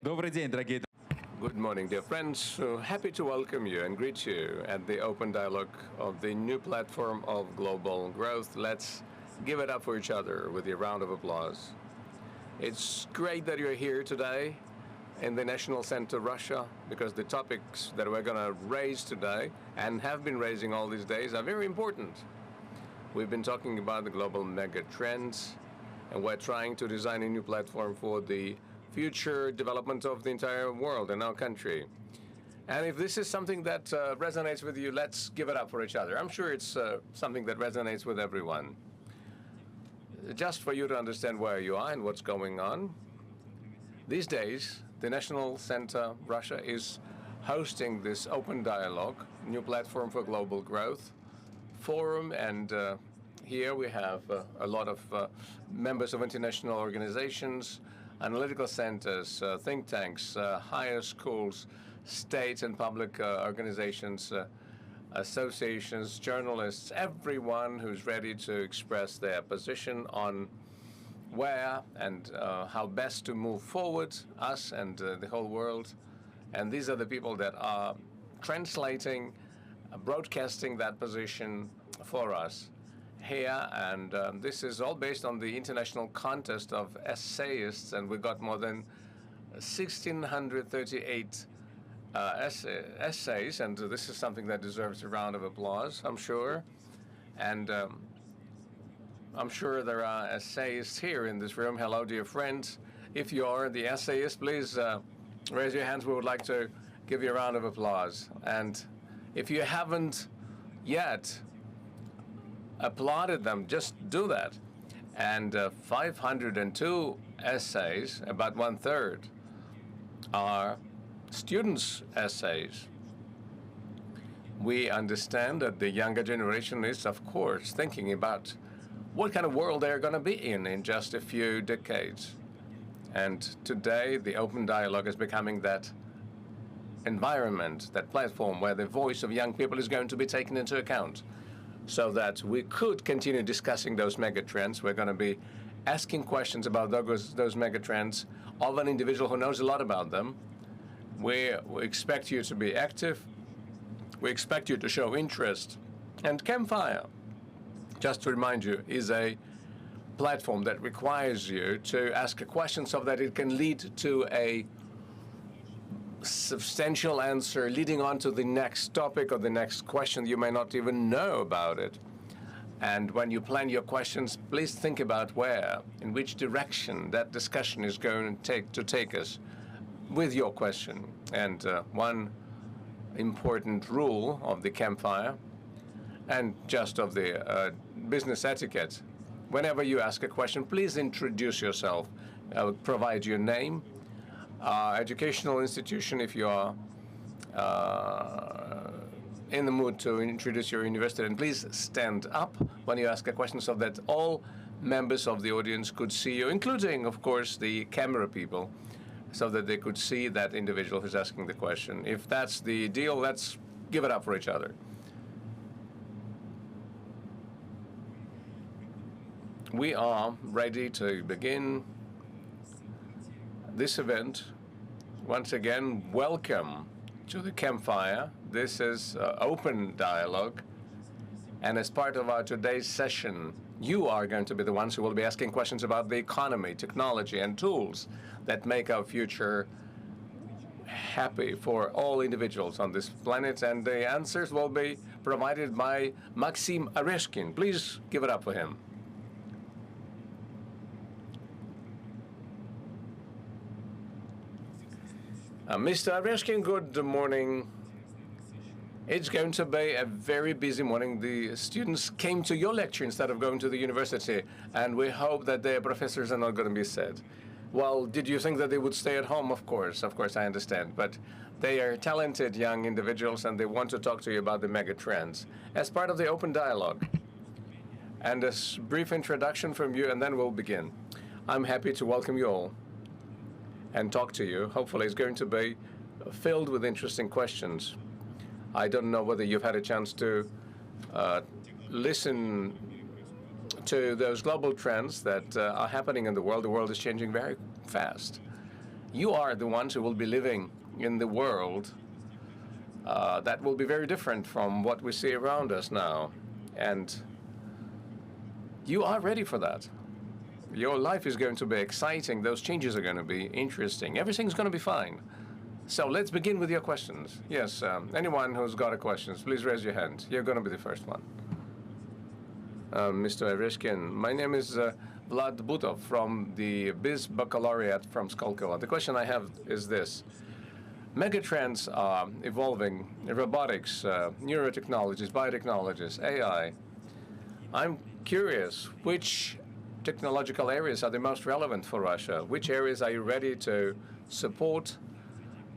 Добрый день, дорогие. Good morning, dear friends. Happy to welcome you and greet you at the open dialogue of the new platform of global growth. Let's give it up for each other with a round of applause. It's great that you're here today in the National Center Russia, because the topics that we're going to raise today and have been raising all these days are very important. We've been talking about the global mega trends, and we're trying to design a new platform for the future development of the entire world and our country. And if this is something that resonates with you, let's give it up for each other. I'm sure it's something that resonates with everyone. Just for you to understand where you are and what's going on, these days, the National Center Russia is hosting this open dialogue, new platform for global growth forum, and here we have a lot of members of international organizations, analytical centers, think tanks, higher schools, state and public organizations, associations, journalists, everyone who's ready to express their position on where and how best to move forward, us and the whole world. And these are the people that are translating, broadcasting that position for us here, and this is all based on the international contest of essayists, and we got more than 1,638 essays, and this is something that deserves a round of applause, I'm sure. And I'm sure there are essayists here in this room. Hello, dear friends. If you are the essayist, please raise your hands. We would like to give you a round of applause. And if you haven't yet applauded them, just do that. And 502 essays, about 1/3, are students' essays. We understand that the younger generation is, of course, thinking about what kind of world they're going to be in just a few decades. And today, the open dialogue is becoming that environment, that platform where the voice of young people is going to be taken into account, so that we could continue discussing those megatrends. We're going to be asking questions about those megatrends of an individual who knows a lot about them. We expect you to be active. We expect you to show interest. And Campfire, just to remind you, is a platform that requires you to ask a question so that it can lead to a substantial answer leading on to the next topic or the next question. You may not even know about it. And when you plan your questions, please think about where, in which direction that discussion is going to take us with your question. And one important rule of the Campfire, and just of the business etiquette, whenever you ask a question, please introduce yourself. Provide your name, educational institution, if you are in the mood to introduce your university, and please stand up when you ask a question so that all members of the audience could see you, including, of course, the camera people, so that they could see that individual who's asking the question. If that's the deal, let's give it up for each other. We are ready to begin this event. Once again, welcome to the Campfire. This is open dialogue. And as part of our today's session, you are going to be the ones who will be asking questions about the economy, technology, and tools that make our future happy for all individuals on this planet. And the answers will be provided by Maxim Oreshkin. Please give it up for him. Mr. Oreshkin, good morning. It's going to be a very busy morning. The students came to your lecture instead of going to the university, and we hope that their professors are not going to be sad. Well, did you think that they would stay at home? Of course, I understand. But they are talented young individuals, and they want to talk to you about the mega trends as part of the open dialogue. And a brief introduction from you, and then we'll begin. I'm happy to welcome you all and talk to you. Hopefully it's going to be filled with interesting questions. I don't know whether you've had a chance to listen to those global trends that are happening in the world. The world is changing very fast. You are the ones who will be living in the world that will be very different from what we see around us now. And you are ready for that. Your life is going to be exciting. Those changes are going to be interesting. Everything's going to be fine. So let's begin with your questions. Yes, anyone who's got a question, please raise your hand. You're going to be the first one. Mr. Oreshkin, my name is Vlad Butov from the Biz Baccalaureate from Skolkovo. The question I have is this. Megatrends are evolving: robotics, neurotechnologies, biotechnologies, AI. I'm curious, which technological areas are the most relevant for Russia? Which areas are you ready to support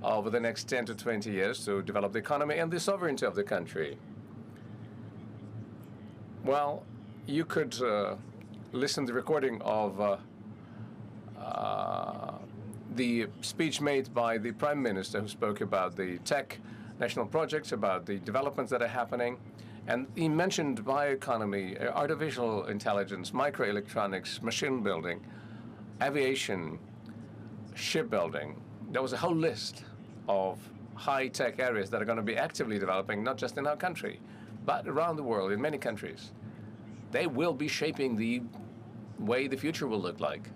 over the next 10 to 20 years to develop the economy and the sovereignty of the country? Well, you could listen to the recording of the speech made by the Prime Minister, who spoke about the tech national projects, about the developments that are happening. And he mentioned bioeconomy, artificial intelligence, microelectronics, machine building, aviation, shipbuilding. There was a whole list of high-tech areas that are going to be actively developing, not just in our country, but around the world, in many countries. They will be shaping the way the future will look like.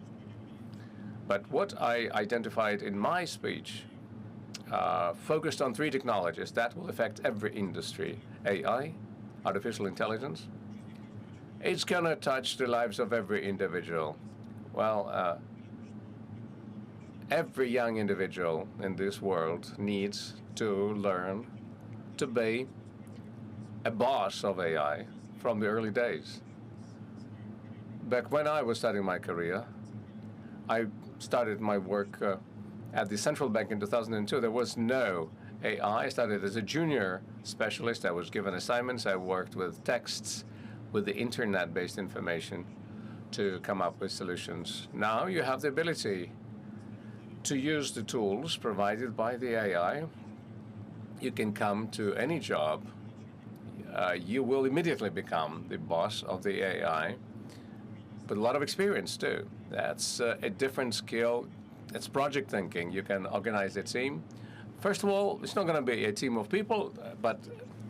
But what I identified in my speech focused on 3 technologies that will affect every industry: AI, artificial intelligence. It's going to touch the lives of every individual. Well, every young individual in this world needs to learn to be a boss of AI from the early days. Back when I was starting my career, I started my work at the central bank in 2002. There was no AI. I started as a junior specialist. I was given assignments. I worked with texts, with the internet-based information to come up with solutions. Now you have the ability to use the tools provided by the AI. You can come to any job. You will immediately become the boss of the AI, with a lot of experience too. That's a different skill. It's project thinking. You can organize a team. First of all, it's not going to be a team of people, but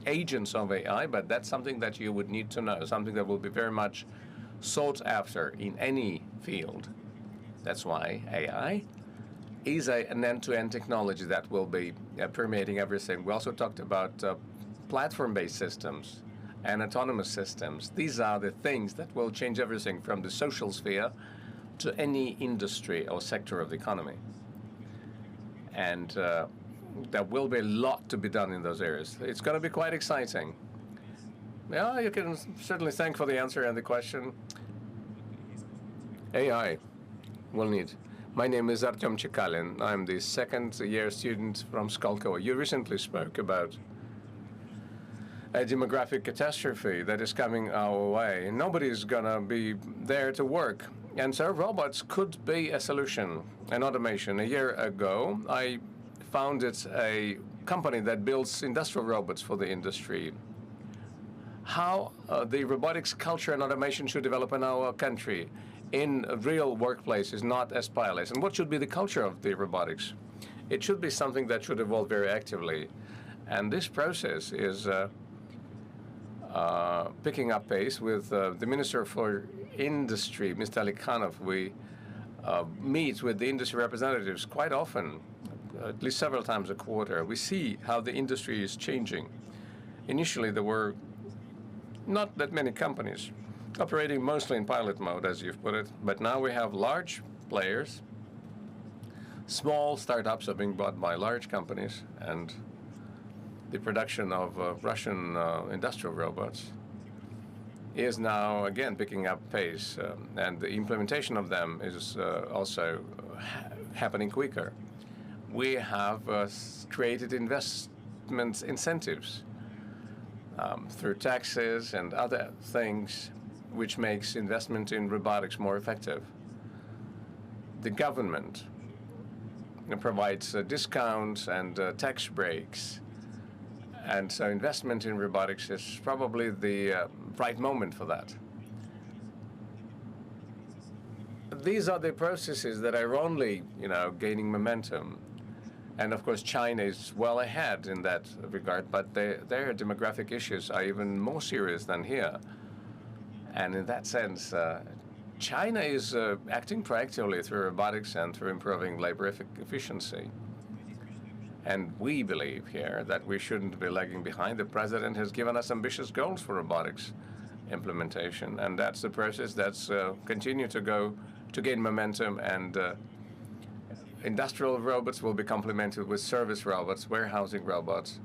agents of AI, but that's something that you would need to know, something that will be very much sought after in any field. That's why AI is an end-to-end technology that will be permeating everything. We also talked about platform-based systems and autonomous systems. These are the things that will change everything from the social sphere to any industry or sector of the economy. And there will be a lot to be done in those areas. It's going to be quite exciting. Yeah, you can certainly thank for the answer and the question. AI will need. My name is Artem Chikalin. I'm the second-year student from Skolkovo. You recently spoke about a demographic catastrophe that is coming our way. Nobody's gonna be there to work. And so robots could be a solution, an automation. A year ago, I founded a company that builds industrial robots for the industry. How the robotics culture and automation should develop in our country in real workplaces, not as pilots. And what should be the culture of the robotics? It should be something that should evolve very actively. And this process is picking up pace with the Minister for Industry, Mr. Alikhanov. We meet with the industry representatives quite often, at least several times a quarter. We see how the industry is changing. Initially, there were not that many companies operating mostly in pilot mode, as you've put it, but now we have large players. Small startups are being bought by large companies, and the production of Russian industrial robots is now again picking up pace, and the implementation of them is also happening quicker. We have created investment incentives through taxes and other things, which makes investment in robotics more effective. The government provides discounts and tax breaks. And so investment in robotics is probably the right moment for that. these are the processes that are only, gaining momentum. And of course, China is well ahead in that regard, but their demographic issues are even more serious than here. And in that sense, China is acting proactively through robotics and through improving labor efficiency. And we believe here that we shouldn't be lagging behind. The president has given us ambitious goals for robotics implementation, and that's the process that's continue to gain momentum. And industrial robots will be complemented with service robots, warehousing robots,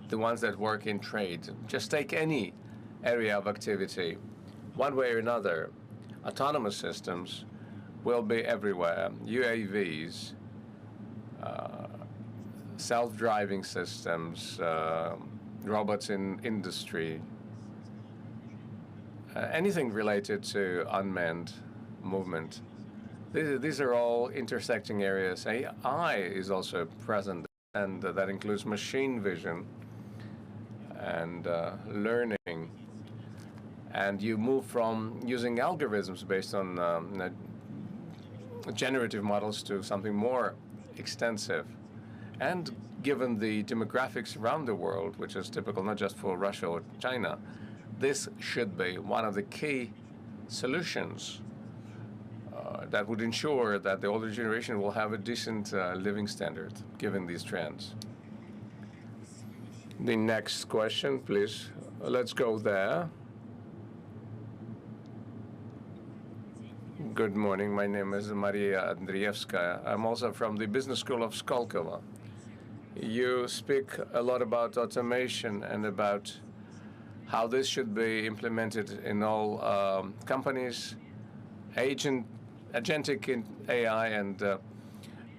the ones that work in trade. Just take any area of activity. One way or another, autonomous systems will be everywhere. UAVs, self-driving systems, robots in industry, anything related to unmanned movement. These are all intersecting areas. AI is also present, and that includes machine vision and learning. And you move from using algorithms based on generative models to something more extensive. And given the demographics around the world, which is typical not just for Russia or China, this should be one of the key solutions that would ensure that the older generation will have a decent living standard, given these trends. The next question, please. Let's go there. Good morning. My name is Maria Andrievskaya. I'm also from the Business School of Skolkovo. You speak a lot about automation and about how this should be implemented in all companies, agentic in AI, and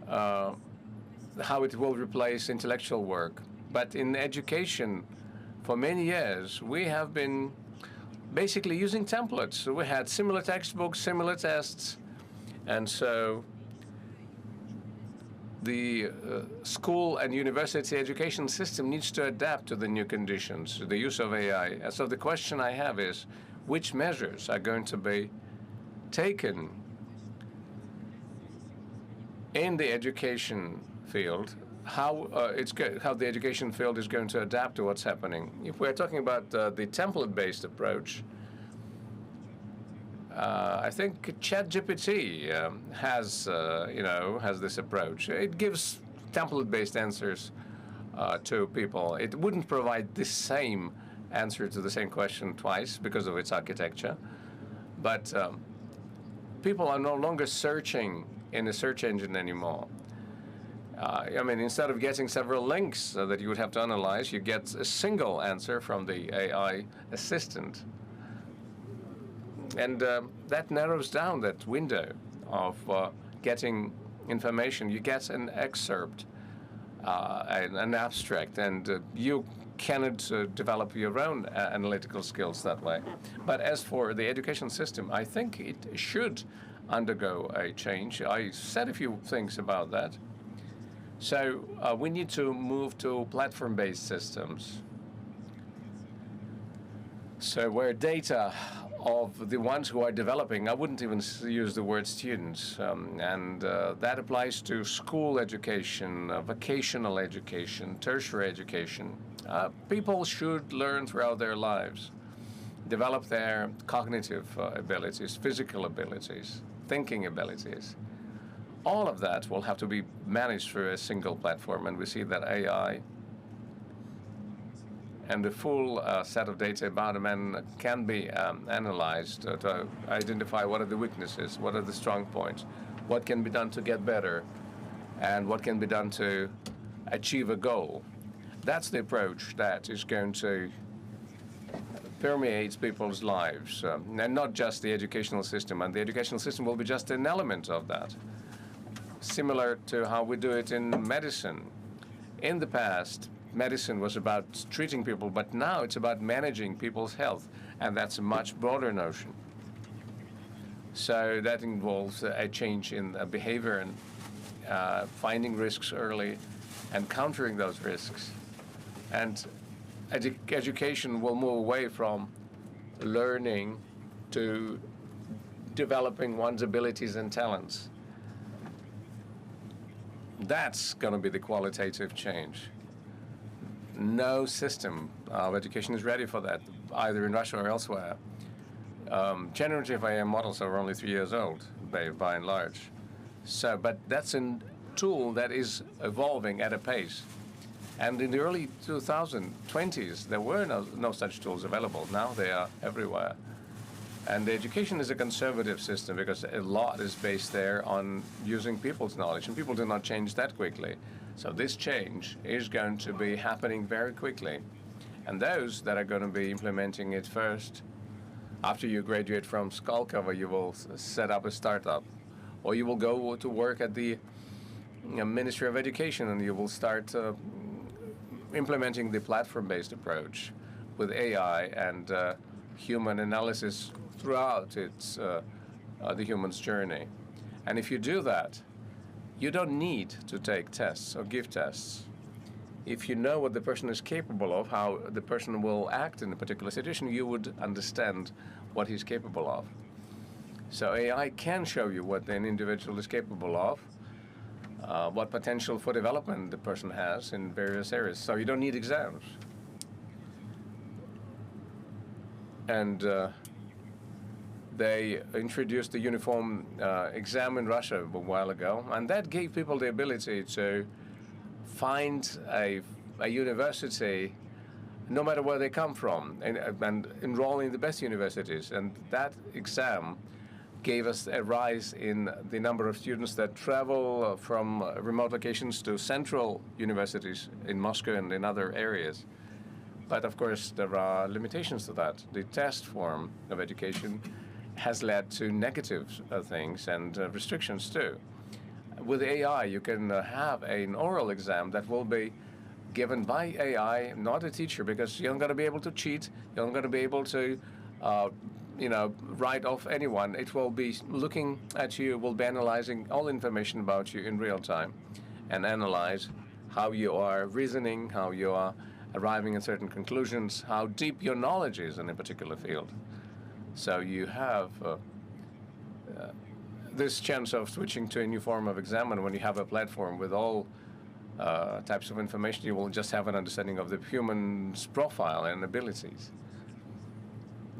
how it will replace intellectual work. But in education, for many years, we have been basically using templates. So we had similar textbooks, similar tests, and so the school and university education system needs to adapt to the new conditions, to the use of AI. And so the question I have is, which measures are going to be taken in the education field, how the education field is going to adapt to what's happening? If we're talking about the template-based approach, I think ChatGPT has this approach. It gives template-based answers to people. It wouldn't provide the same answer to the same question twice because of its architecture, but people are no longer searching in a search engine anymore. Instead of getting several links that you would have to analyze, you get a single answer from the AI assistant. And that narrows down that window of getting information. You get an excerpt, an abstract, and you cannot develop your own analytical skills that way. But as for the education system, I think it should undergo a change. I said a few things about that. So we need to move to platform-based systems. So where data of the ones who are developing, I wouldn't even use the word students, and that applies to school education, vocational education, tertiary education. People should learn throughout their lives, develop their cognitive abilities, physical abilities, thinking abilities. All of that will have to be managed through a single platform, and we see that AI and the full set of data about a man can be analyzed to identify what are the weaknesses, what are the strong points, what can be done to get better, and what can be done to achieve a goal. That's the approach that is going to permeate people's lives, and not just the educational system. And the educational system will be just an element of that, similar to how we do it in medicine. In the past, medicine was about treating people, but now it's about managing people's health, and that's a much broader notion. So that involves a change in behavior and finding risks early and countering those risks. And education will move away from learning to developing one's abilities and talents. That's going to be the qualitative change. No system of education is ready for that, either in Russia or elsewhere. Generative AI models are only 3 years old, by and large. So, but that's a tool that is evolving at a pace. And in the early 2020s, there were no such tools available. Now they are everywhere. And the education is a conservative system because a lot is based there on using people's knowledge, and people do not change that quickly. So this change is going to be happening very quickly. And those that are going to be implementing it first, after you graduate from Skolkovo, you will set up a startup, or you will go to work at the Ministry of Education, and you will start implementing the platform-based approach with AI and human analysis throughout the human's journey. And if you do that, you don't need to take tests or give tests. If you know what the person is capable of, how the person will act in a particular situation, you would understand what he's capable of. So AI can show you what an individual is capable of, what potential for development the person has in various areas. So you don't need exams. And they introduced the uniform exam in Russia a while ago, and that gave people the ability to find a university no matter where they come from and enroll in the best universities. And that exam gave us a rise in the number of students that travel from remote locations to central universities in Moscow and in other areas. But of course, there are limitations to that. The test form of education has led to negative things and restrictions too. With AI, you can have an oral exam that will be given by AI, not a teacher, because you're not going to be able to cheat. You're not going to be able to, write off anyone. It will be looking at you, will be analyzing all information about you in real time, and analyze how you are reasoning, how you are arriving at certain conclusions, how deep your knowledge is in a particular field. So you have this chance of switching to a new form of exam, and when you have a platform with all types of information, you will just have an understanding of the human's profile and abilities.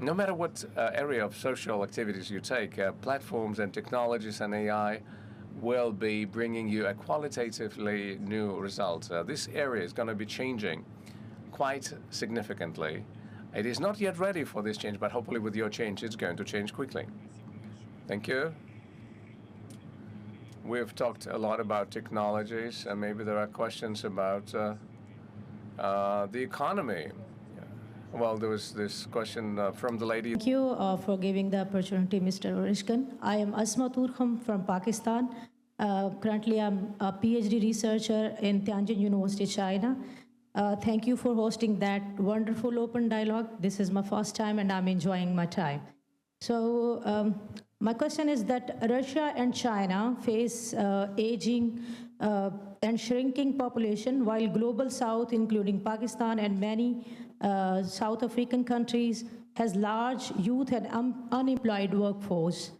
No matter what area of social activities you take, platforms and technologies and AI will be bringing you a qualitatively new result. This area is going to be changing quite significantly. It is not yet ready for this change, but hopefully with your change, it's going to change quickly. Thank you. We've talked a lot about technologies, and maybe there are questions about the economy. Well, there was this question from the lady. Thank you for giving the opportunity, Mr. Oreshkin. I am Asma Turkham from Pakistan. Currently, I'm a PhD researcher in Tianjin University, China. Thank you for hosting that wonderful open dialogue. This is my first time, and I'm enjoying my time. So my question is that Russia and China face aging and shrinking population, while global South, including Pakistan and many South African countries, has large youth and unemployed workforce.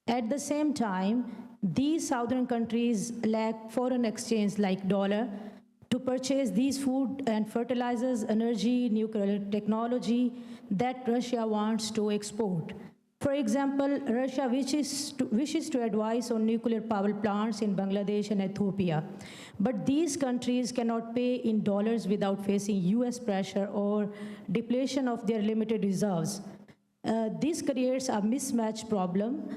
At the same time, these southern countries lack foreign exchange like dollar to purchase these food and fertilizers, energy, nuclear technology that Russia wants to export. For example, Russia wishes to advise on nuclear power plants in Bangladesh and Ethiopia. But these countries cannot pay in dollars without facing US pressure or depletion of their limited reserves. This creates a mismatch problem,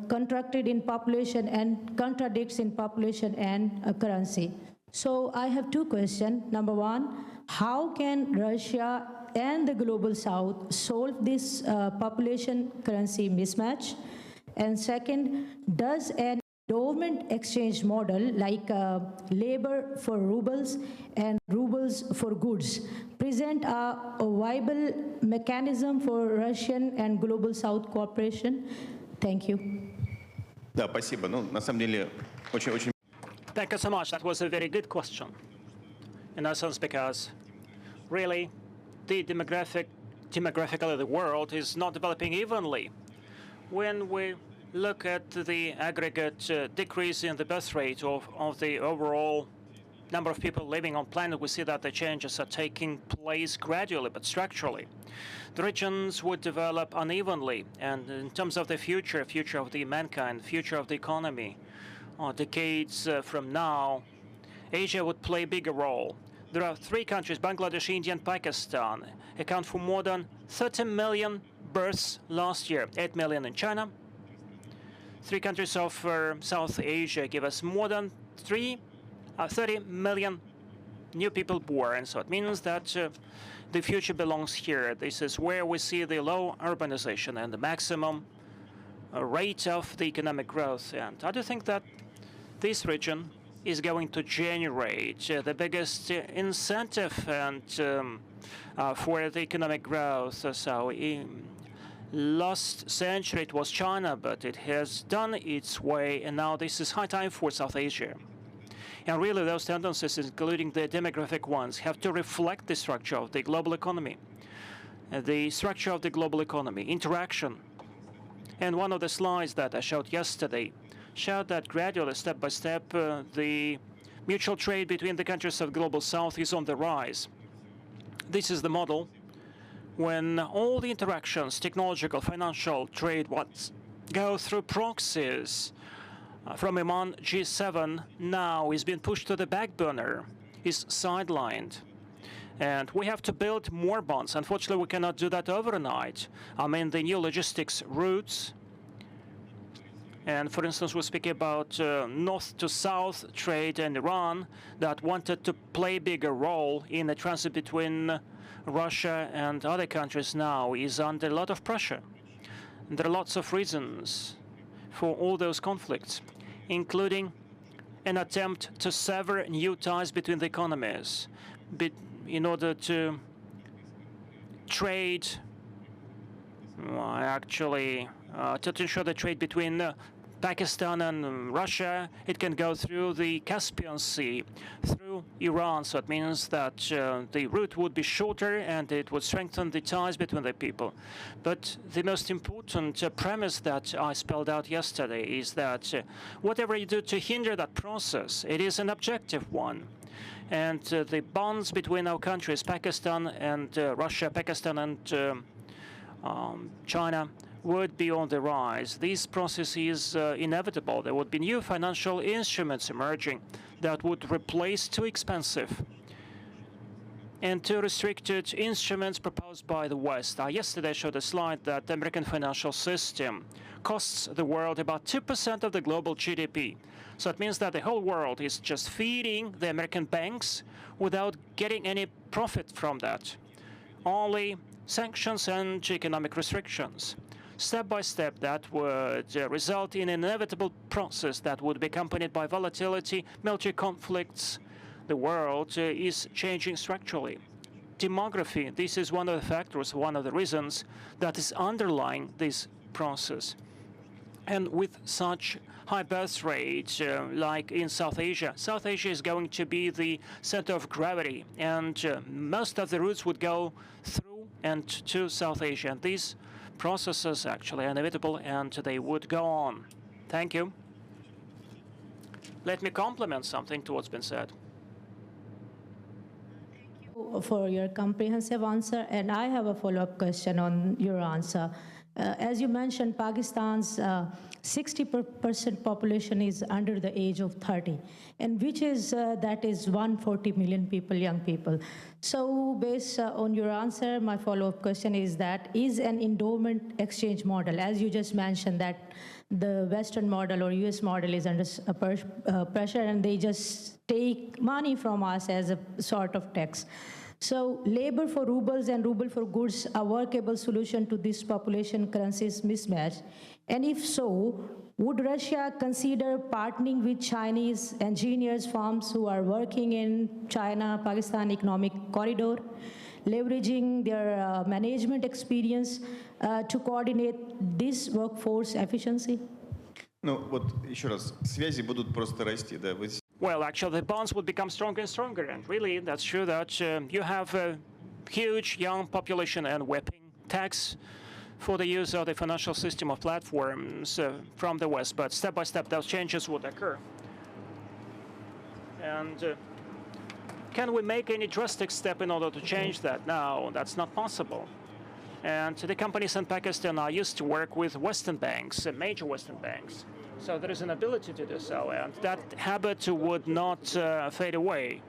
contracted in population and contradicts in population and currency. So I have two questions. Number one, how can Russia and the global South solve this population currency mismatch? And second, does an endowment exchange model like labor for rubles and rubles for goods present a viable mechanism for Russian and global South cooperation? Thank you. Да, спасибо. Ну, на самом деле, очень. Thank you so much. That was a very good question, in that sense, because really, the demographically the world is not developing evenly. when we look at the aggregate decrease in the birth rate of the overall number of people living on planet, we see that the changes are taking place gradually but structurally. The regions would develop unevenly, and in terms of the future of the mankind, future of the economy, decades from now, Asia would play a bigger role. There are 3 countries, Bangladesh, India, and Pakistan, account for more than 30 million births last year, 8 million in China. 3 countries of South Asia give us more than 30 million new people born. So it means that the future belongs here. This is where we see the low urbanization and the maximum rate of the economic growth. And I do think that this region is going to generate the biggest incentive and for the economic growth. So in last century it was China, but it has done its way, and now this is high time for South Asia. And really those tendencies, including the demographic ones, have to reflect the structure of the global economy. The structure of the global economy, interaction. And one of the slides that I showed yesterday showed that gradually, step by step, the mutual trade between the countries of Global South is on the rise. This is the model when all the interactions, technological, financial, trade, go through proxies from among G7 now is being pushed to the back burner, is sidelined. And we have to build more bonds. Unfortunately, we cannot do that overnight. I mean, the new logistics routes. And for instance, we speak about north to south trade in Iran that wanted to play a bigger role in the transit between Russia and other countries now is under a lot of pressure. And there are lots of reasons for all those conflicts, including an attempt to sever new ties between the economies in order to trade, to ensure the trade between Pakistan and Russia, it can go through the Caspian Sea, through Iran. So it means that the route would be shorter and it would strengthen the ties between the people. But the most important premise that I spelled out yesterday is that whatever you do to hinder that process, it is an objective one. And the bonds between our countries, Pakistan and Russia, Pakistan and China, would be on the rise. This process is inevitable. There would be new financial instruments emerging that would replace too expensive and too restricted instruments proposed by the West. Yesterday I showed a slide that the American financial system costs the world about 2% of the global GDP. So it means that the whole world is just feeding the American banks without getting any profit from that. Only sanctions and economic restrictions. Step by step, that would result in an inevitable process that would be accompanied by volatility, military conflicts. The world is changing structurally. Demography, this is one of the factors, one of the reasons that is underlying this process. And with such high birth rates like in South Asia is going to be the center of gravity, and most of the routes would go through and to South Asia. And these processes actually are inevitable, and they would go on. Thank you. Let me complement something to what's been said. For your comprehensive answer, and I have a follow-up question on your answer. As you mentioned, Pakistan's 60% population is under the age of 30, and which is that is 140 million people, young people. So based on your answer, my follow-up question is that is an endowment exchange model, as you just mentioned, that the Western model or US model is under pressure and they just take money from us as a sort of tax. So labor for rubles and ruble for goods, a workable solution to this population currencies mismatch? And if so, would Russia consider partnering with Chinese engineers firms who are working in China-Pakistan economic corridor, leveraging their management experience to coordinate this workforce efficiency? Ну вот еще раз, связи будут просто расти, да. Well, actually, the bonds would become stronger and stronger, and really, that's true that you have a huge young population, and we're paying tax for the use of the financial system of platforms from the West, but step by step those changes would occur. And can we make any drastic step in order to change that? No, that's not possible. And the companies in Pakistan are used to work with Western banks, major Western banks. So there is an ability to do so, and that habit would not fade away.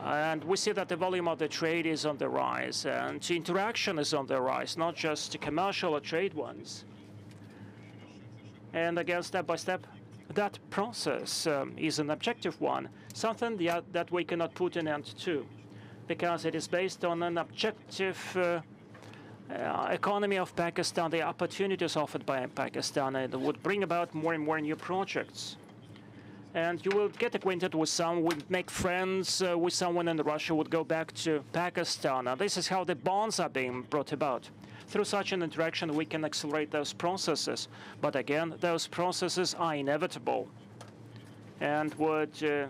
And we see that the volume of the trade is on the rise, and interaction is on the rise, not just commercial or trade ones. And again, step by step, that process is an objective one, something that we cannot put an end to, because it is based on an objective economy of Pakistan, the opportunities offered by Pakistan, and it would bring about more and more new projects. And you will get acquainted with someone, would make friends with someone in Russia, would go back to Pakistan. And this is how the bonds are being brought about. Through such an interaction, we can accelerate those processes. But again, those processes are inevitable and would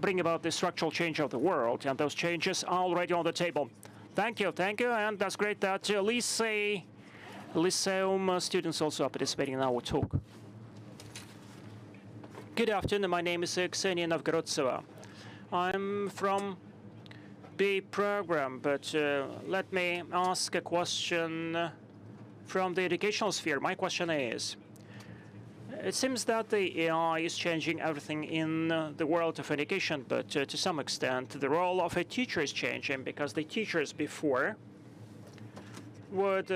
bring about the structural change of the world. And those changes are already on the table. Thank you, and that's great that Lyceum students also are participating in our talk. Good afternoon, my name is Ksenia Novgorodtseva. I'm from B program, but let me ask a question from the educational sphere. My question is, it seems that the AI is changing everything in the world of education, but to some extent, the role of a teacher is changing, because the teachers before would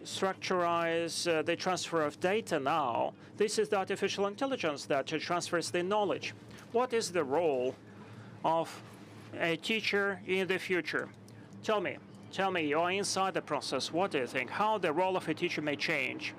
structurize the transfer of data now. This is the artificial intelligence that transfers the knowledge. What is the role of a teacher in the future? Tell me, you are inside the process. What do you think? How the role of a teacher may change?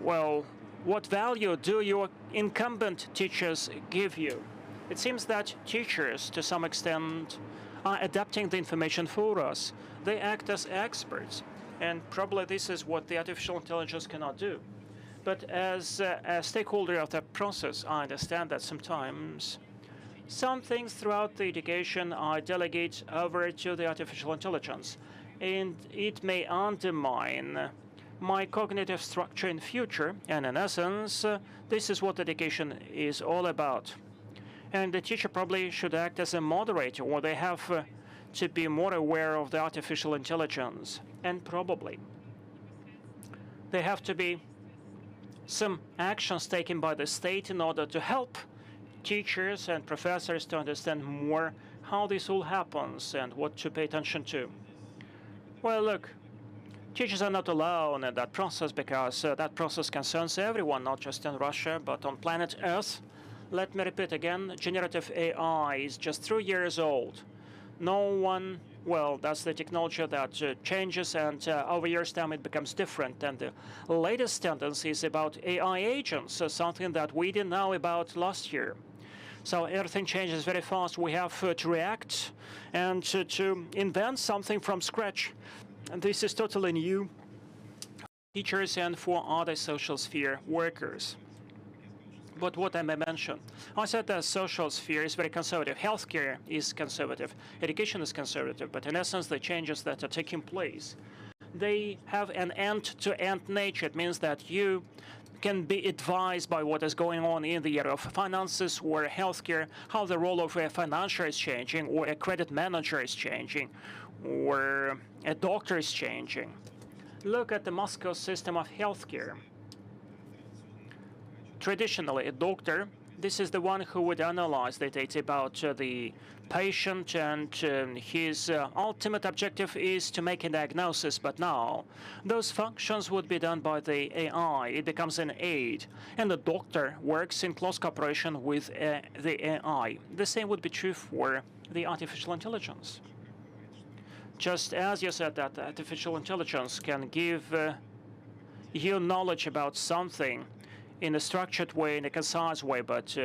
Well, what value do your incumbent teachers give you? It seems that teachers, to some extent, are adapting the information for us. They act as experts, and probably this is what the artificial intelligence cannot do. But as a stakeholder of that process, I understand that sometimes some things throughout the education are delegated over to the artificial intelligence, and it may undermine my cognitive structure in future. And in essence, this is what education is all about. And the teacher probably should act as a moderator, or they have to be more aware of the artificial intelligence. And probably there have to be some actions taken by the state in order to help teachers and professors to understand more how this all happens and what to pay attention to. Well, look, teachers are not alone in that process, because that process concerns everyone, not just in Russia, but on planet Earth. Let me repeat again, generative AI is just 3 years old. No one, well, that's the technology that changes, and over years' time it becomes different. And the latest tendency is about AI agents, something that we didn't know about last year. So everything changes very fast. We have to react and to invent something from scratch. And this is totally new for teachers and for other social sphere workers. But what I may mention, I said the social sphere is very conservative. Healthcare is conservative. Education is conservative. But in essence, the changes that are taking place, they have an end-to-end nature. It means that you can be advised by what is going on in the area of finances or healthcare, how the role of a financier is changing, or a credit manager is changing, or a doctor is changing. Look at the Moscow system of healthcare. Traditionally, a doctor, this is the one who would analyze the data about the patient, and his ultimate objective is to make a diagnosis. But now, those functions would be done by the AI. It becomes an aid, and the doctor works in close cooperation with the AI. The same would be true for the artificial intelligence. Just as you said that artificial intelligence can give you knowledge about something in a structured way, in a concise way, but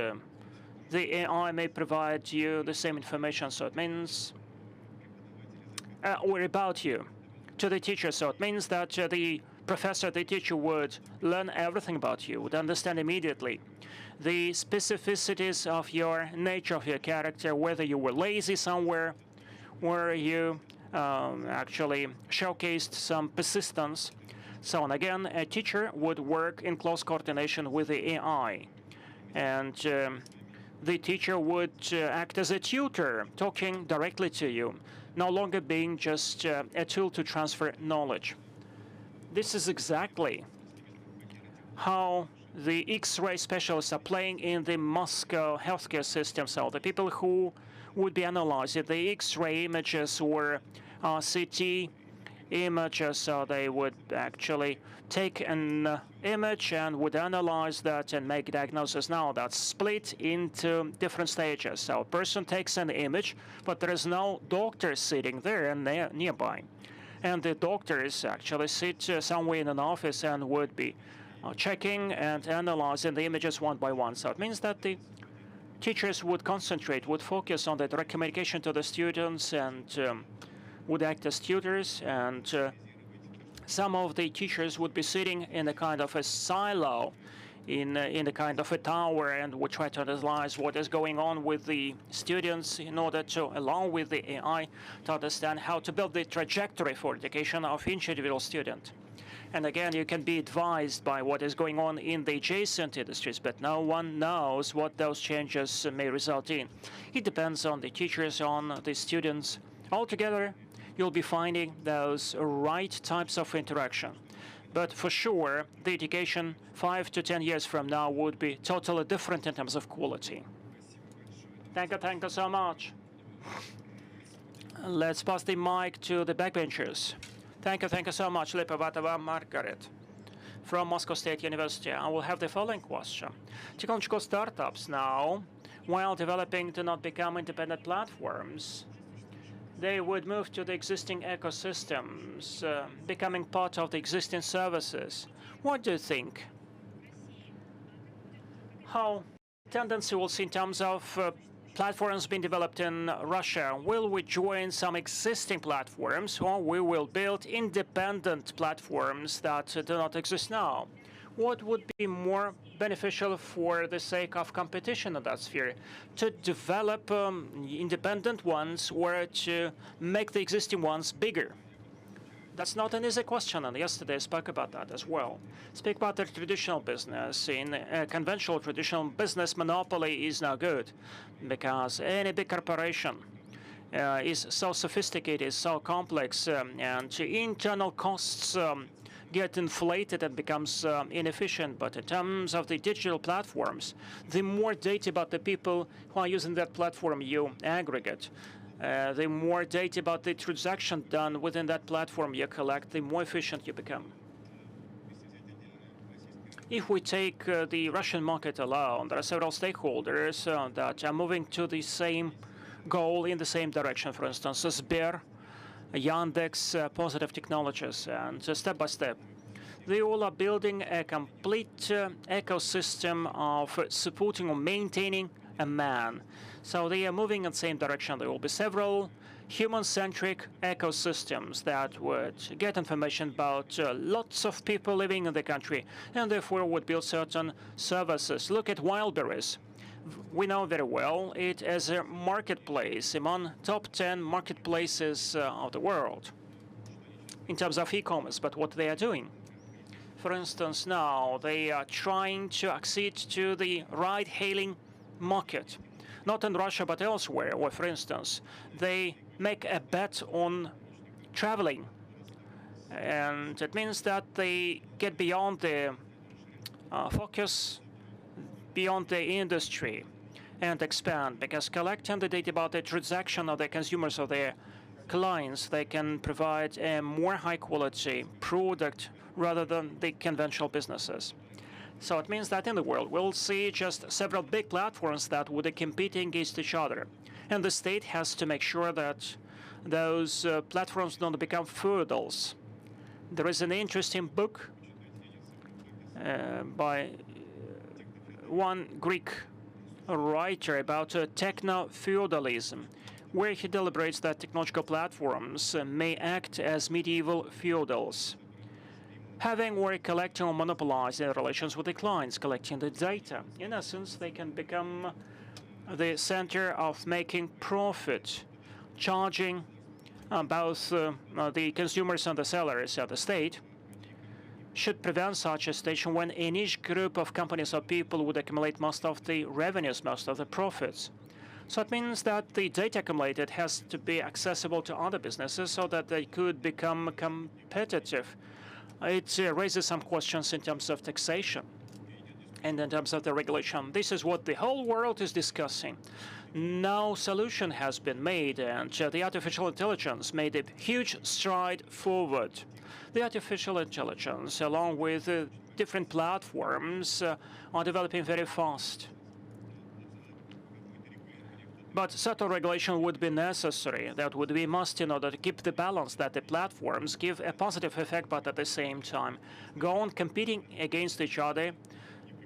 the AI may provide you the same information, so it means, or about you, to the teacher. So it means that the professor, the teacher, would learn everything about you, would understand immediately the specificities of your nature, of your character, whether you were lazy somewhere, or you actually showcased some persistence. So, and again, a teacher would work in close coordination with the AI. And the teacher would act as a tutor, talking directly to you, no longer being just a tool to transfer knowledge. This is exactly how the X-ray specialists are playing in the Moscow healthcare system. So the people who would be analyzing the X-ray images or CT images, so they would actually take an image and would analyze that and make diagnosis. Now that's split into different stages. So a person takes an image, but there is no doctor sitting there and nearby. And the doctors actually sit somewhere in an office and would be checking and analyzing the images one by one. So it means that the teachers would concentrate, would focus on the direct communication to the students and would act as tutors. And some of the teachers would be sitting in a kind of a silo, in a kind of a tower, and would try to analyze what is going on with the students in order to, along with the AI, to understand how to build the trajectory for education of each individual student. And again, you can be advised by what is going on in the adjacent industries, but no one knows what those changes may result in. It depends on the teachers, on the students. Altogether, you'll be finding those right types of interaction. But for sure, the education 5 to 10 years from now would be totally different in terms of quality. Thank you so much. Let's pass the mic to the backbenchers. Thank you so much, Lipovatova Margaret from Moscow State University. I will have the following question. Technological startups now, while developing, do not become independent platforms. They would move to the existing ecosystems, becoming part of the existing services. What do you think? How tendency will see in terms of platforms being developed in Russia? Will we join some existing platforms, or we will build independent platforms that do not exist now? What would be more beneficial for the sake of competition in that sphere? To develop independent ones or to make the existing ones bigger? That's not an easy question, and yesterday I spoke about that as well. Speak about the traditional business. In conventional traditional business, monopoly is no good because any big corporation is so sophisticated, so complex, and internal costs get inflated and becomes inefficient. But in terms of the digital platforms, the more data about the people who are using that platform you aggregate, the more data about the transaction done within that platform you collect, the more efficient you become. If we take the Russian market alone, there are several stakeholders that are moving to the same goal in the same direction. For instance, Sber, Yandex, Positive Technologies, and step by step, they all are building a complete ecosystem of supporting or maintaining a man. So they are moving in the same direction. There will be several human-centric ecosystems that would get information about lots of people living in the country, and therefore would build certain services. Look at Wildberries. We know very well it as a marketplace among top 10 marketplaces of the world in terms of e-commerce. But what they are doing, for instance, now they are trying to accede to the ride-hailing market, not in Russia but elsewhere, where, for instance, they make a bet on traveling. And it means that they get beyond the focus, beyond the industry, and expand, because collecting the data about the transaction of the consumers, of their clients, they can provide a more high-quality product rather than the conventional businesses. So it means that in the world, we'll see just several big platforms that would be competing against each other. And the state has to make sure that those platforms don't become feudals. There is an interesting book by one Greek writer about techno-feudalism, where he deliberates that technological platforms may act as medieval feudals, having or collecting or monopolizing relations with the clients, collecting the data. In essence, they can become the center of making profit, charging both the consumers and the sellers and the state should prevent such a situation when a niche group of companies or people would accumulate most of the revenues, most of the profits. So it means that the data accumulated has to be accessible to other businesses so that they could become competitive. It raises some questions in terms of taxation and in terms of the regulation. This is what the whole world is discussing. No solution has been made, and the artificial intelligence made a huge stride forward. The artificial intelligence, along with different platforms, are developing very fast. But certain regulation would be necessary. That would be must in order to keep the balance that the platforms give a positive effect, but at the same time go on competing against each other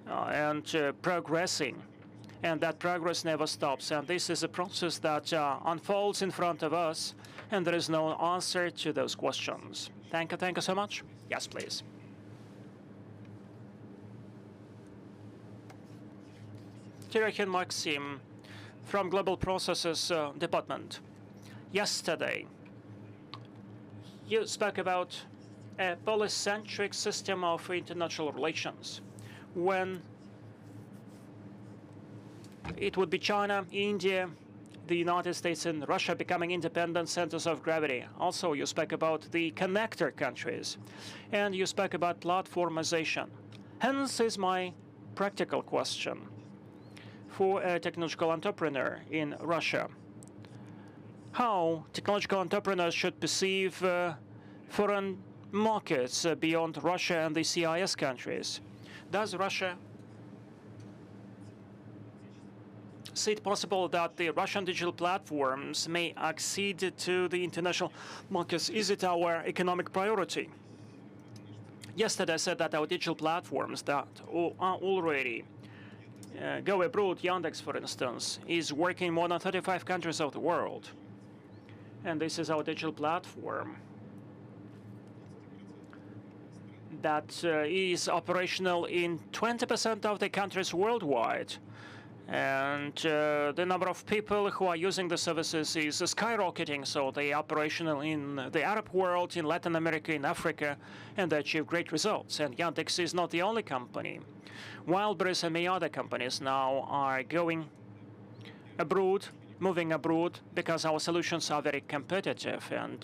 and progressing. And that progress never stops. And this is a process that unfolds in front of us, and there is no answer to those questions. Thank you so much. Yes, please. Terekin Maxim from Global Processes Department. Yesterday, you spoke about a polycentric system of international relations, when it would be China, India, the United States, and Russia becoming independent centers of gravity. Also, you spoke about the connector countries, and you spoke about platformization. Hence is my practical question for a technological entrepreneur in Russia. How technological entrepreneurs should perceive foreign markets beyond Russia and the CIS countries? Does Russia see it possible that the Russian digital platforms may accede to the international markets? Is it our economic priority? Yesterday I said that our digital platforms that are already go abroad, Yandex, for instance, is working in more than 35 countries of the world. And this is our digital platform that is operational in 20% of the countries worldwide. And the number of people who are using the services is skyrocketing, so they are operational in the Arab world, in Latin America, in Africa, and they achieve great results. And Yandex is not the only company. Wildberries and many other companies now are going abroad, moving abroad, because our solutions are very competitive. And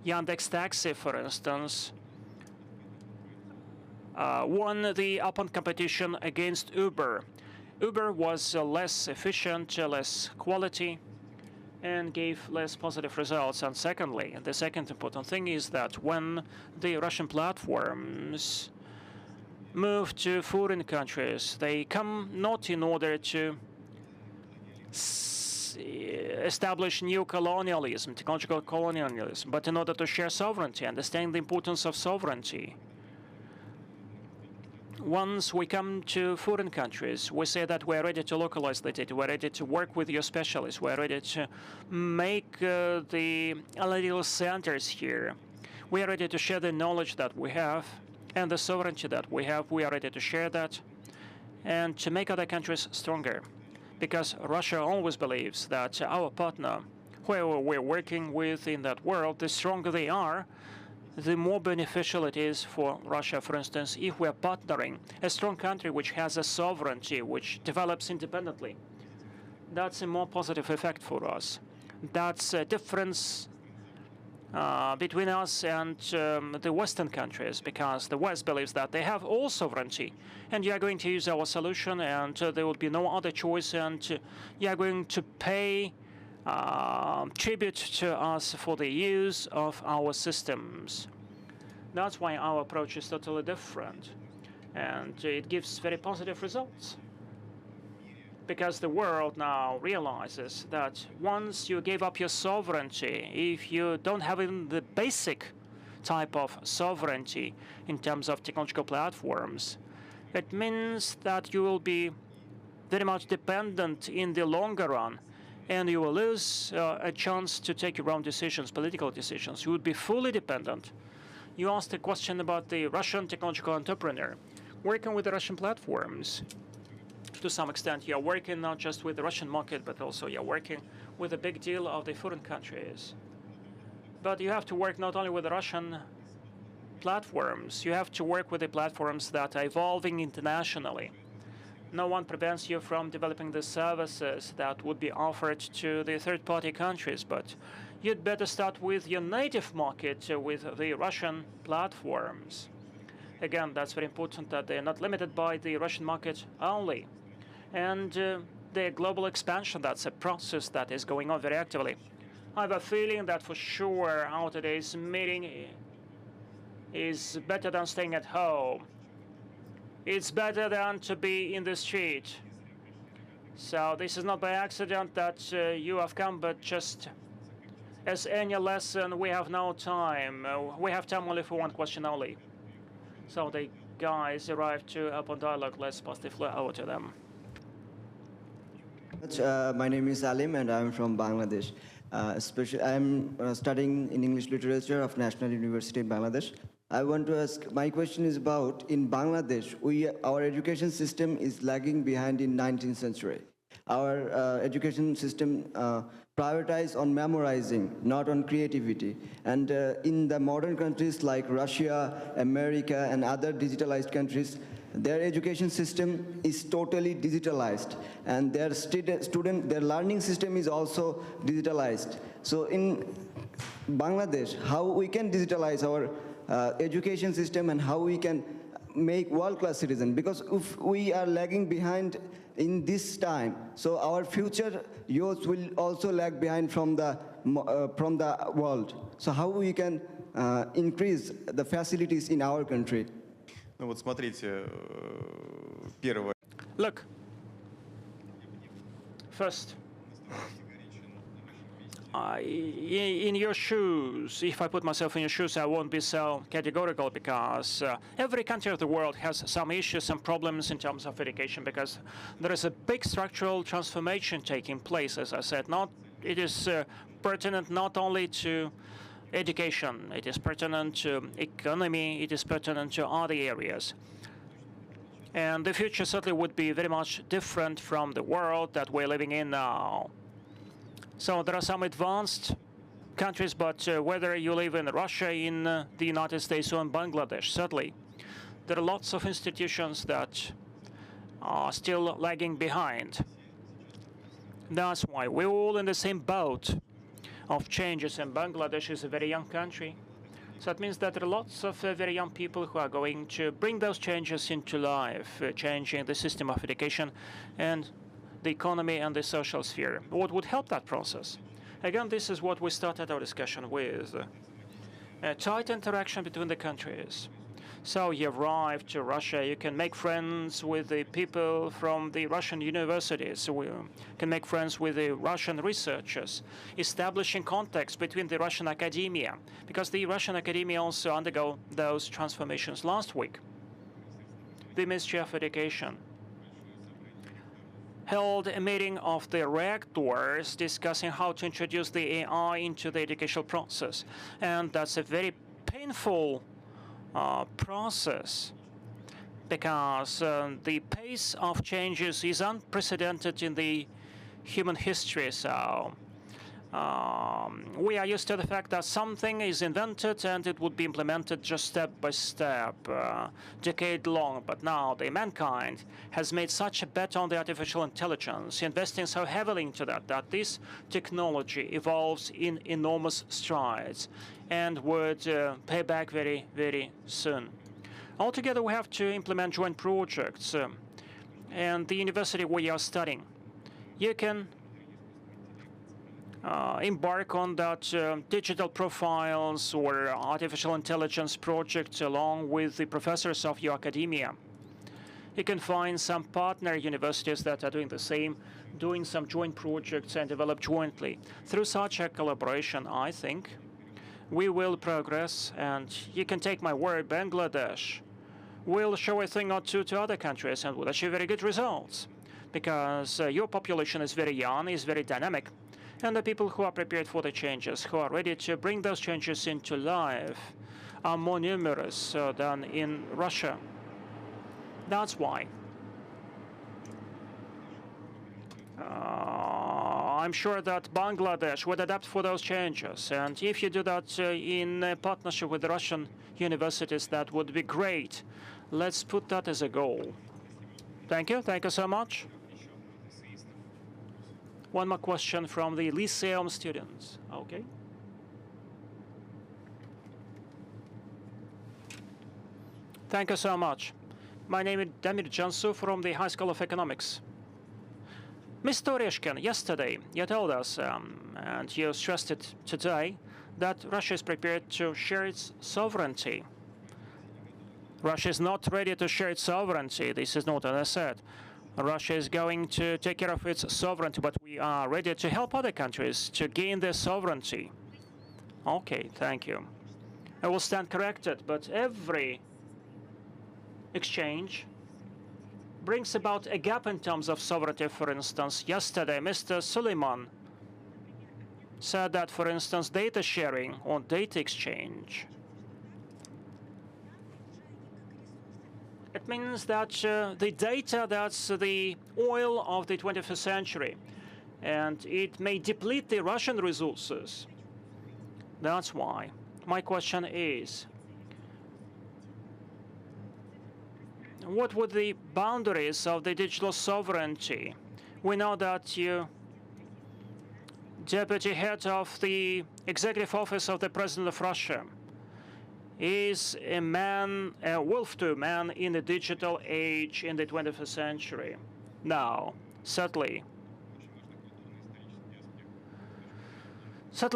Yandex Taxi, for instance, won the open competition against Uber. Uber was less efficient, less quality, and gave less positive results. And secondly, the second important thing is that when the Russian platforms move to foreign countries, they come not in order to establish new colonialism, technological colonialism, but in order to share sovereignty, understand the importance of sovereignty. Once we come to foreign countries, we say that we're ready to localize the data, we're ready to work with your specialists, we're ready to make the analytical centers here. We are ready to share the knowledge that we have and the sovereignty that we have. We are ready to share that and to make other countries stronger. Because Russia always believes that our partner, whoever we're working with in that world, the stronger they are, the more beneficial it is for Russia. For instance, if we're partnering a strong country which has a sovereignty, which develops independently, that's a more positive effect for us. That's a difference between us and the Western countries, because the West believes that they have all sovereignty, and you are going to use our solution, and there will be no other choice, and you are going to pay tribute to us for the use of our systems. That's why our approach is totally different, and it gives very positive results. Because the world now realizes that once you gave up your sovereignty, if you don't have even the basic type of sovereignty in terms of technological platforms, it means that you will be very much dependent in the longer run, and you will lose a chance to take your own decisions, political decisions. You would be fully dependent. You asked a question about the Russian technological entrepreneur working with the Russian platforms. To some extent, you're working not just with the Russian market, but also you're working with a big deal of the foreign countries. But you have to work not only with the Russian platforms, you have to work with the platforms that are evolving internationally. No one prevents you from developing the services that would be offered to the third-party countries, but you'd better start with your native market, with the Russian platforms. Again, that's very important that they're not limited by the Russian market only. And the global expansion, that's a process that is going on very actively. I have a feeling that for sure our today's meeting is better than staying at home. It's better than to be in the street. So this is not by accident that you have come, but just as any lesson, we have no time. We have time only for one question only. So the guys arrived to open dialogue. Let's pass the floor over to them. My name is Alim and I'm from Bangladesh. I'm studying in English literature of National University in Bangladesh. I want to ask, my question is about, in Bangladesh, our education system is lagging behind in 19th century. Our education system prioritize on memorizing, not on creativity. And in the modern countries like Russia, America, and other digitalized countries, their education system is totally digitalized, and their learning system is also digitalized. So in Bangladesh, how we can digitalize our education system and how we can make world-class citizens? Because if we are lagging behind in this time, so our future youth will also lag behind from the world. So how we can increase the facilities in our country? Ну вот смотрите, первое. Look, first, in your shoes, if I put myself in your shoes, I won't be so categorical, because every country of the world has some issues, some problems in terms of education, because there is a big structural transformation taking place, as I said. It is pertinent not only to education, it is pertinent to economy, it is pertinent to other areas. And the future certainly would be very much different from the world that we're living in now. So there are some advanced countries, but whether you live in Russia, in the United States, or in Bangladesh, certainly there are lots of institutions that are still lagging behind. That's why we're all in the same boat of changes, and Bangladesh is a very young country. So that means that there are lots of very young people who are going to bring those changes into life, changing the system of education and the economy and the social sphere. What would help that process? Again, this is what we started our discussion with. A tight interaction between the countries. So you arrive to Russia, you can make friends with the people from the Russian universities, you can make friends with the Russian researchers, establishing contacts between the Russian academia, because the Russian academia also undergo those transformations last week. The Ministry of Education held a meeting of the rectors discussing how to introduce the AI into the educational process. And that's a very painful process, because the pace of changes is unprecedented in the human history. So we are used to the fact that something is invented and it would be implemented just step by step, decade long. But now the mankind has made such a bet on the artificial intelligence, investing so heavily into that this technology evolves in enormous strides and would pay back very, very soon. Altogether, we have to implement joint projects. And the university where you are studying, you can embark on that digital profiles or artificial intelligence projects along with the professors of your academia. You can find some partner universities that are doing the same, doing some joint projects and develop jointly. Through such a collaboration, I think, we will progress, and you can take my word, Bangladesh will show a thing or two to other countries and will achieve very good results, because your population is very young, is very dynamic, and the people who are prepared for the changes, who are ready to bring those changes into life, are more numerous than in Russia. That's why I'm sure that Bangladesh would adapt for those changes. And if you do that in partnership with the Russian universities, that would be great. Let's put that as a goal. Thank you. Thank you so much. One more question from the Lyceum students. Okay. Thank you so much. My name is Damir Jansu from the High School of Economics. Mr. Oreshkin, yesterday you told us, and you stressed it today, that Russia is prepared to share its sovereignty. Russia is not ready to share its sovereignty. This is not what I said. Russia is going to take care of its sovereignty, but we are ready to help other countries to gain their sovereignty. Okay, thank you. I will stand corrected, but every exchange brings about a gap in terms of sovereignty. For instance, yesterday, Mr. Suleiman said that, for instance, data sharing or data exchange, it means that the data, that's the oil of the 21st century, and it may deplete the Russian resources. That's why my question is, what would the boundaries of the digital sovereignty? We know that you, deputy head of the executive office of the president of Russia, is a man, a wolf to man in the digital age in the 21st century. Now, certainly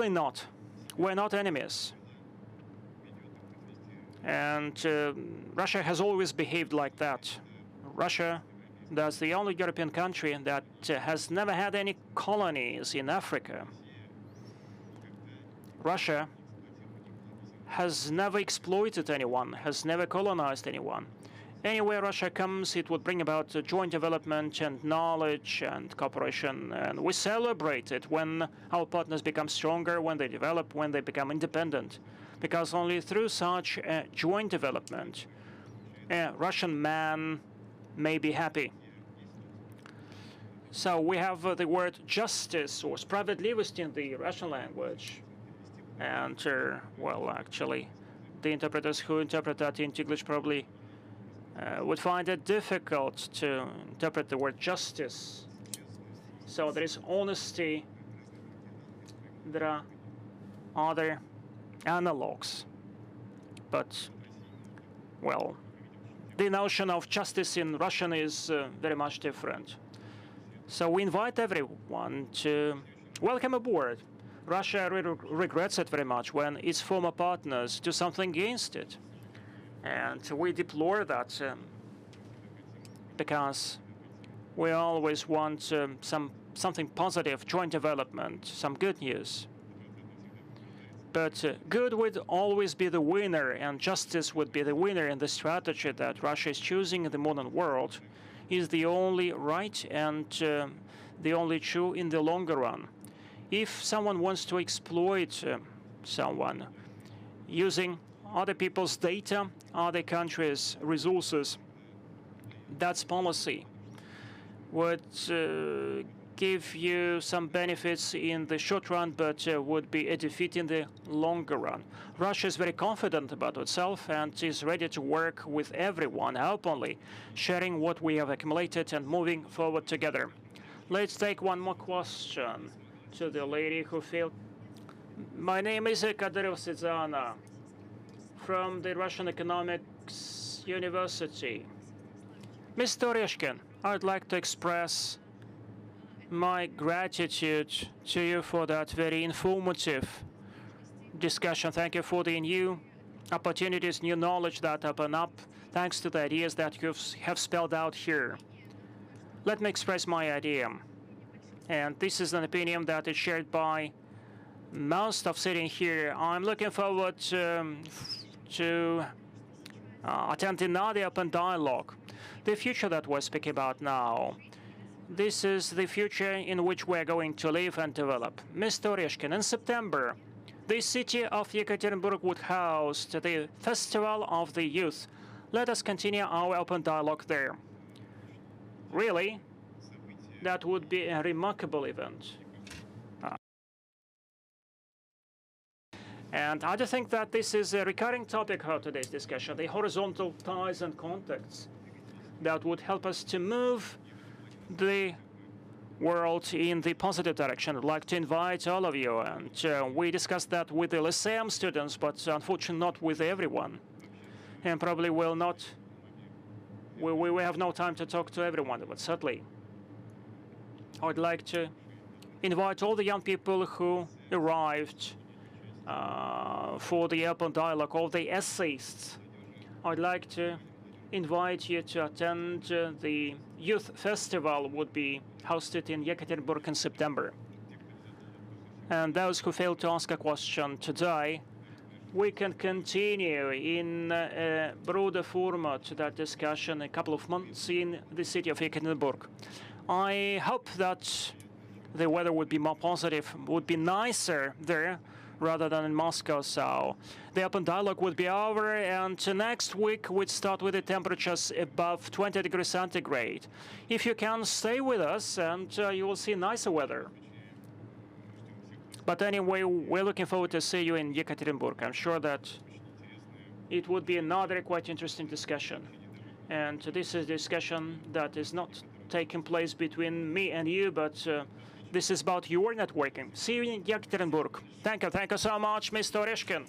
not. We're not enemies. And Russia has always behaved like that. Russia, that's the only European country that has never had any colonies in Africa. Russia has never exploited anyone, has never colonized anyone. Anywhere Russia comes, it would bring about joint development and knowledge and cooperation. And we celebrate it when our partners become stronger, when they develop, when they become independent. Because only through such joint development, a Russian man may be happy. So we have the word justice or справедливость in the Russian language. And, well, actually, the interpreters who interpret that into English probably would find it difficult to interpret the word justice. So there is honesty. There are other analogs. But, well, the notion of justice in Russian is very much different. So we invite everyone to welcome aboard. Russia regrets it very much when its former partners do something against it. And we deplore that because we always want something positive, joint development, some good news. But good would always be the winner, and justice would be the winner in the strategy that Russia is choosing in the modern world is the only right and the only true in the longer run. If someone wants to exploit someone using other people's data, other countries' resources, that's policy. Would give you some benefits in the short run, but would be a defeat in the longer run. Russia is very confident about itself and is ready to work with everyone openly, sharing what we have accumulated and moving forward together. Let's take one more question to the lady who failed. My name is Kadyrov Svetlana from the Russian Economics University. Mr. Oreshkin, I'd like to express my gratitude to you for that very informative discussion. Thank you for the new opportunities, new knowledge that open up, thanks to the ideas that you have spelled out here. Let me express my idea. And this is an opinion that is shared by most of sitting here. I'm looking forward to attending another open dialogue. The future that we're speaking about now, this is the future in which we're going to live and develop. Mr. Oreshkin, in September, the city of Yekaterinburg would host the Festival of the Youth. Let us continue our open dialogue there. Really, that would be a remarkable event. And I do think that this is a recurring topic of today's discussion, the horizontal ties and contacts that would help us to move the world in the positive direction. I'd like to invite all of you, and we discussed that with the Lyceum students, but unfortunately not with everyone. And probably will not, we have no time to talk to everyone, but certainly I would like to invite all the young people who arrived for the open dialogue, all the essayists. I'd like to invite you to attend the youth festival would be hosted in Yekaterinburg in September. And those who failed to ask a question today, we can continue in a broader format that discussion in a couple of months in the city of Yekaterinburg. I hope that the weather would be more positive, would be nicer there rather than in Moscow. So the open dialogue would be over, and next week we'd start with the temperatures above 20 degrees centigrade. If you can, stay with us, and you will see nicer weather. But anyway, we're looking forward to see you in Yekaterinburg. I'm sure that it would be another quite interesting discussion. And this is a discussion that is not taking place between me and you, but this is about your networking. See you in Yekaterinburg. Thank you so much, Mr. Oreshkin.